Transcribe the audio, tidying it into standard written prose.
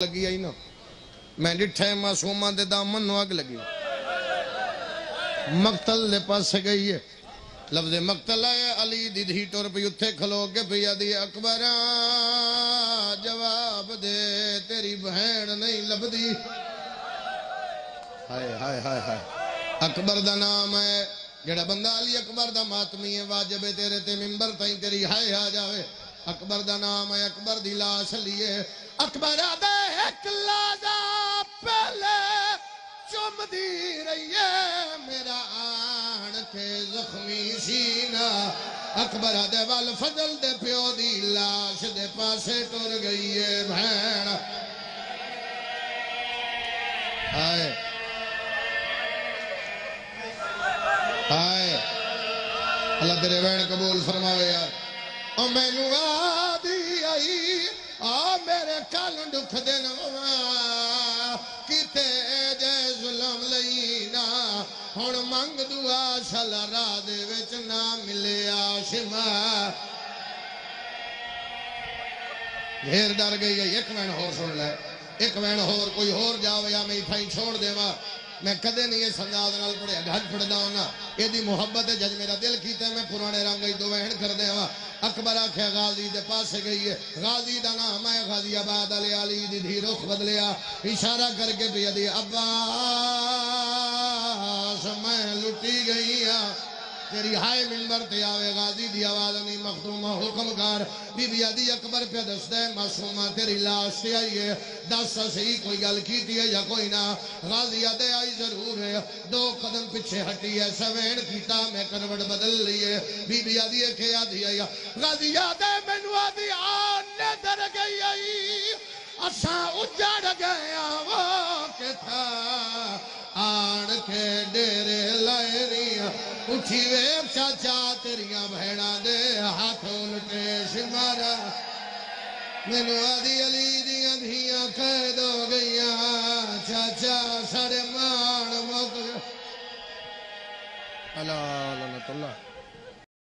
لگی آئی نا میں ڈٹھے معصومہ دے دامن نو آگ لگی مقتل دے پاس گئی ہے لفظ مقتل ہے علی دی دھی ٹور پہ اتھے کھلو کے پیا دی اکبران جواب دے تیری بہن نہیں لبدی ہائے ہائے ہائے ہائے اکبر دا نام ہے جڑا بندہ علی اکبر دا ماتمی ہے واجب ہے تیرے تے ممبر تائیں تیری ہائے آ جاوے اکبر دا نام ہے اکبر دی لاش لیے اکبر آدھے ایک لازا پہلے چم دی رہی ہے میرا آن کے زخمی سینہ اکبر آدھے والفضل دے پیو دی لاش دے پاسے ٹر گئی ہے بھین آئے آئے اللہ تیرے بہن قبول فرماوے یار او میں نو آدھی آئی میرے کل دکھ دینا کتے جے ظلم لینا ہون منگ دعا شلا راہ دے وچ نہ ملے آشما گھیر ڈر گئی ہے ایک وین ہور سن لے ایک وین ہور کوئی ہور جاوے یا میں تھائیں چھوڑ دے ماں میں کدے نہیں یہ سنداد نال پڑے گھٹ پڑ داؤں نا یہ دی محبت ہے جج میرا دل کیتا ہے میں پرانے رنگ گئی دو وہن کر دے ہوا اکبر آکھے غازی دے پاس سے گئی ہے غازی دا نام ہے غازی آباد علی دی دھی رخ بدلیا اشارہ کر کے بھی دی عباس میں لٹی گئی ہاں تیری ہائے منبر تے آوے غازی دی آواز نہیں مخدومہ حکم کار بی بی عدی اکبر پہ دست ہے معصومہ تیری لاش سے آئی ہے دس صحیح کوئی گل کیتی ہے یا کوئی نہ غازی عدے آئی ضرور ہے دو قدم پچھے ہٹی ہے سوین کیتا میں کروڑ بدل لیے بی بی عدی ایک آدھی آئی غازی عدے مینو آدھی آنے در گئی آئی اساں اجڑ گیا وہ کہ تھا آن کے ڈیرے لائے ریا اٹھی ویب چاچا تیریاں بھیڑا دے ہاتھ الٹے شمارا مینو آدھی علی دیاں دھیاں قید ہو گئیاں چاچا سارے مان موک اللہ اللہ اللہ